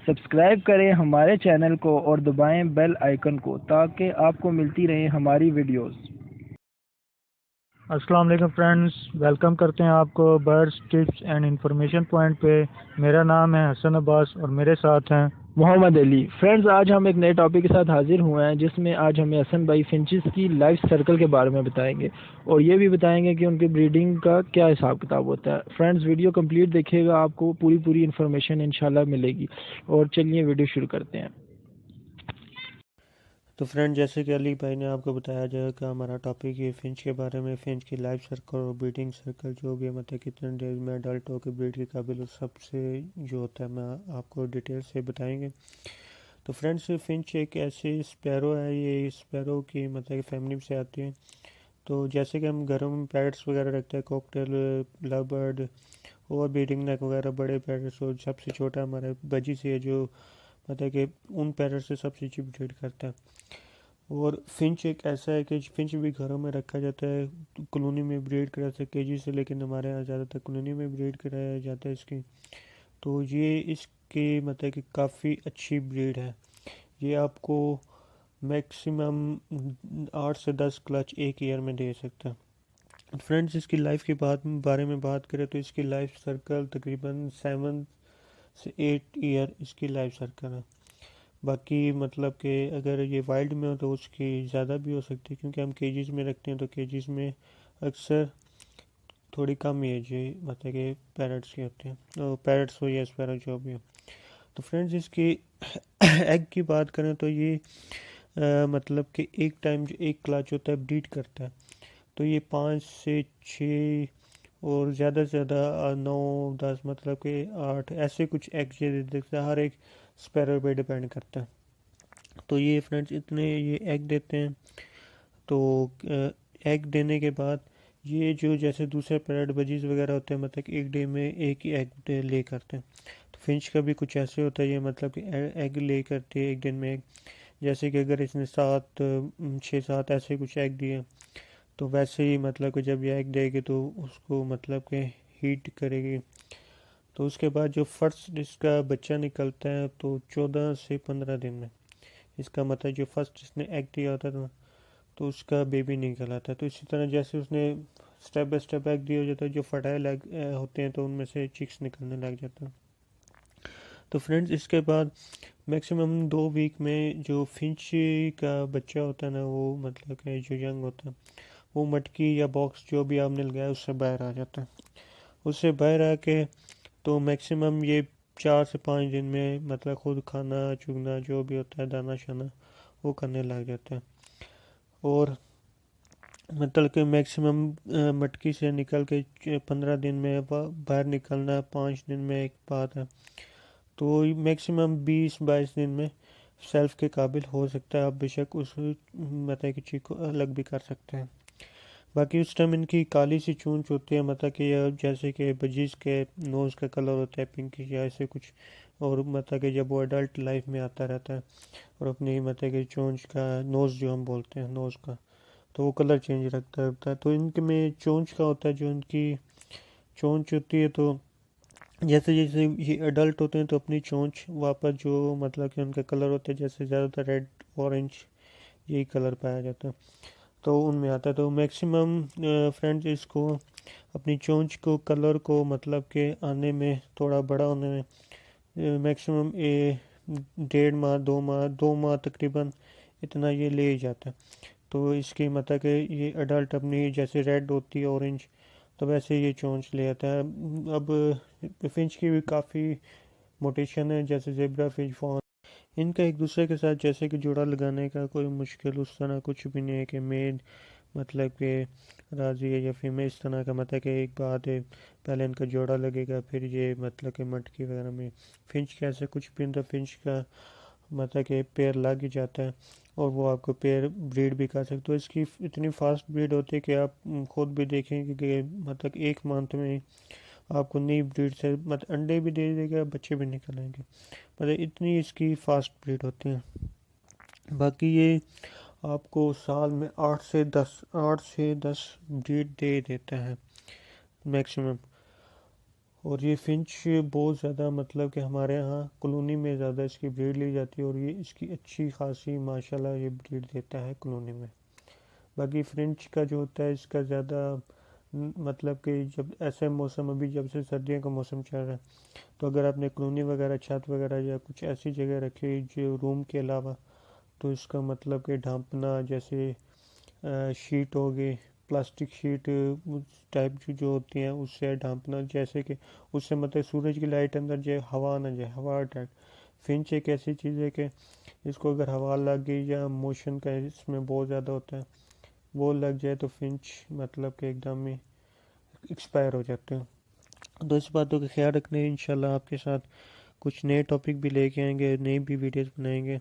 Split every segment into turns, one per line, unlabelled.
Subscribe करें हमारे channel को और दबाएं बेल आइकन को ताकि आपको मिलती रहें हमारी वीडियोस।
अस्सलाम वालेकुम फ्रेंड्स, वेलकम करते हैं आपको birds tips and information point पे। मेरा नाम है हसन अब्बास और मेरे साथ हैं
मोहम्मद अली। फ्रेंड्स, आज हम एक नए टॉपिक के साथ हाजिर हुए हैं जिसमें आज हमें हसन भाई फिंचेस की लाइफ सर्कल के बारे में बताएंगे और ये भी बताएंगे कि उनकी ब्रीडिंग का क्या हिसाब किताब होता है। फ्रेंड्स, वीडियो कंप्लीट देखिएगा, आपको पूरी इन्फॉर्मेशन इंशाल्लाह मिलेगी। और चलिए वीडियो शुरू करते हैं।
तो फ्रेंड, जैसे कि अली भाई ने आपको बताया जाएगा, हमारा टॉपिक ये फिंच के बारे में, फिंच की लाइफ सर्कल और ब्रीडिंग सर्कल जो भी है, मतलब कितने डेज में अडल्ट होकर ब्रीड के काबिल सबसे जो होता है मैं आपको डिटेल से बताएंगे। तो फ्रेंड्स, फिंच एक ऐसी स्पैरो है, ये स्पैरो की मतलब फैमिली से आती है। तो जैसे कि हम घरों में पैरट्स वगैरह रखते हैं, कॉकटेल, लव बर्ड और ब्रीडिंग नेक वगैरह बड़े पैरट्स, और सबसे छोटा हमारा बजी से है जो मतलब कि उन पैरट से सबसे अच्छी ब्रीड करता है। और फिंच एक ऐसा है कि फिंच भी घरों में रखा जाता है, कॉलोनी में ब्रीड कराया जाता है केजी से, लेकिन हमारे यहाँ ज़्यादातर कॉलोनी में ब्रीड कराया जाता है इसकी। तो ये इसकी मतलब कि काफ़ी अच्छी ब्रीड है। ये आपको मैक्सिमम 8 से 10 क्लच एक ईयर में दे सकता है। फ्रेंड्स, इसकी लाइफ की बारे में बात करें तो इसकी लाइफ सर्कल तकरीबन 7 से 8 ईयर इसकी लाइफ सर्कल है। बाकी मतलब कि अगर ये वाइल्ड में हो तो उसकी ज़्यादा भी हो सकती है, क्योंकि हम केजीज़ में रखते हैं तो केजीज़ में अक्सर थोड़ी कम एज है मतलब कि पैरट्स की होती हैं, तो पैरट्स हो या स्पैरो जो भी हो। तो फ्रेंड्स, इसकी एग की बात करें तो ये मतलब कि एक टाइम जो एक क्लच होता है ब्रीड करता है, तो ये 5 से 6 और ज़्यादा से ज़्यादा 9-10 मतलब कि 8 ऐसे कुछ एग दे देता है। हर एक स्पैरो पे डिपेंड करता है। तो ये फ्रेंड्स इतने ये एग देते हैं। तो एग देने के बाद ये जो जैसे दूसरे पैरट बजीज वगैरह होते हैं, मतलब कि एक डे में एक ही एग ले करते हैं, तो फिंच का भी कुछ ऐसे होता है, ये मतलब कि एग ले करती है एक दिन में। जैसे कि अगर इसने 6-7 ऐसे कुछ एग दिए, तो वैसे ही मतलब कि जब ये एग देगी तो उसको मतलब कि हीट करेगी। तो उसके बाद जो फर्स्ट इसका बच्चा निकलता है तो 14 से 15 दिन में इसका मतलब जो फर्स्ट इसने एग दिया होता था तो उसका बेबी निकल आता है। तो इसी तरह जैसे उसने स्टेप बाय स्टेप एग दिया हो जाता है, जो फर्टाइल एग होते हैं तो उनमें से चिक्स निकलने लग जाता है। तो फ्रेंड्स, इसके बाद मैक्सिमम 2 वीक में जो फिंच का बच्चा होता है ना, वो मतलब कि जो यंग होता है वो मटकी या बॉक्स जो भी आपने लगाया उससे बाहर आ जाता है। उससे बाहर आके तो मैक्सिमम ये 4 से 5 दिन में मतलब खुद खाना चुगना जो भी होता है, दाना शाना वो करने लग जाता है। और मतलब कि मैक्सिमम मटकी से निकल के 15 दिन में बाहर निकलना 5 दिन में एक बात है। तो मैक्सिमम 20-22 दिन में सेल्फ के काबिल हो सकता है। आप बेशक उस मतलब कि चीज़ को अलग भी कर सकते हैं। बाकी उस टाइम इनकी काली सी चूंच होती है, मतलब कि जैसे कि बजीज के नोज़ का कलर होता है पिंकिश या ऐसे कुछ। और मतलब कि जब वो अडल्ट लाइफ में आता रहता है और अपनी मतलब कि चोंच का नोज़ जो हम बोलते हैं नोज़ का, तो वो कलर चेंज रखता रहता है। तो इनके में चोंच का होता है, जो इनकी चोंच होती है, तो जैसे जैसे ये अडल्ट होते हैं तो अपनी चोंच वापस जो मतलब कि उनका कलर होता है, जैसे ज़्यादातर रेड ऑरेंज यही कलर पाया जाता है, तो उनमें आता है। तो मैक्सिमम फ्रेंड्स इसको अपनी चोंच को कलर को मतलब कि आने में थोड़ा बड़ा होने में मैक्सिमम 1.5 माह 2 माह तकरीबन इतना ये ले ही जाता है। तो इसकी मतलब कि ये अडल्ट अपनी जैसे रेड होती है ऑरेंज, तो वैसे ये चोंच ले आता है। अब फिंच की भी काफ़ी मोटेशन है, जैसे जेब्रा फिंच, फॉन, इनका एक दूसरे के साथ जैसे कि जोड़ा लगाने का कोई मुश्किल उस तरह कुछ भी नहीं है कि मेल मतलब कि राजी है या फीमेल, इस तरह का मतलब कि एक बात है पहले इनका जोड़ा लगेगा फिर ये मतलब कि मटकी वगैरह में। फिंच का ऐसा कुछ भी नहीं, फिंच का मतलब कि पेयर लग ही जाता है और वो आपको पेयर ब्रीड भी कर सकते हो। इसकी इतनी फास्ट ब्रीड होती है कि आप खुद भी देखेंगे कि मतलब 1 मंथ में आपको नई ब्रीड से मतलब अंडे भी दे देगा, बच्चे भी निकलेंगे। मतलब इतनी इसकी फास्ट ब्रीड होती है। बाकी ये आपको साल में 8 से 10 ब्रीड दे देता है मैक्सिमम। और ये फिंच बहुत ज़्यादा मतलब कि हमारे यहाँ कॉलोनी में ज़्यादा इसकी ब्रीड ली जाती है और ये इसकी अच्छी खासी माशाल्लाह ये ब्रीड देता है कॉलोनी में। बाकी फ्रेंच का जो होता है इसका ज़्यादा मतलब कि जब ऐसे मौसम, अभी जब से सर्दियों का मौसम चल रहा है, तो अगर आपने कॉलोनी वगैरह छत वगैरह या कुछ ऐसी जगह रखी जो रूम के अलावा, तो इसका मतलब कि ढांपना, जैसे शीट हो गई, प्लास्टिक शीट उस टाइप की जो होती हैं उससे ढांपना, जैसे कि उससे मतलब सूरज की लाइट अंदर जाए, हवा ना जाए, हवा अटैक। फिंच एक ऐसी चीज़ है कि इसको अगर हवा लग गई या मोशन का इसमें बहुत ज़्यादा होता है, वो लग जाए तो फिंच मतलब कि एकदम ही एक्सपायर हो जाते हैं। तो इस बातों का ख्याल रखने इंशाल्लाह आपके साथ कुछ नए टॉपिक भी लेके आएंगे, नई भी वीडियोस बनाएंगे,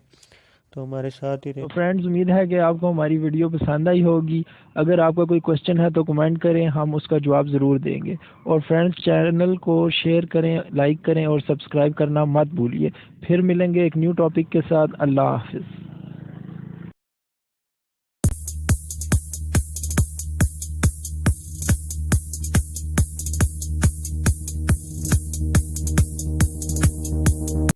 तो हमारे साथ ही
तो
रहे।
फ्रेंड्स, उम्मीद है कि आपको हमारी वीडियो पसंद आई होगी। अगर आपका कोई क्वेश्चन है तो कमेंट करें, हम उसका जवाब ज़रूर देंगे। और फ्रेंड्स, चैनल को शेयर करें, लाइक करें और सब्सक्राइब करना मत भूलिए। फिर मिलेंगे एक न्यू टॉपिक के साथ। अल्लाह हाफिज़।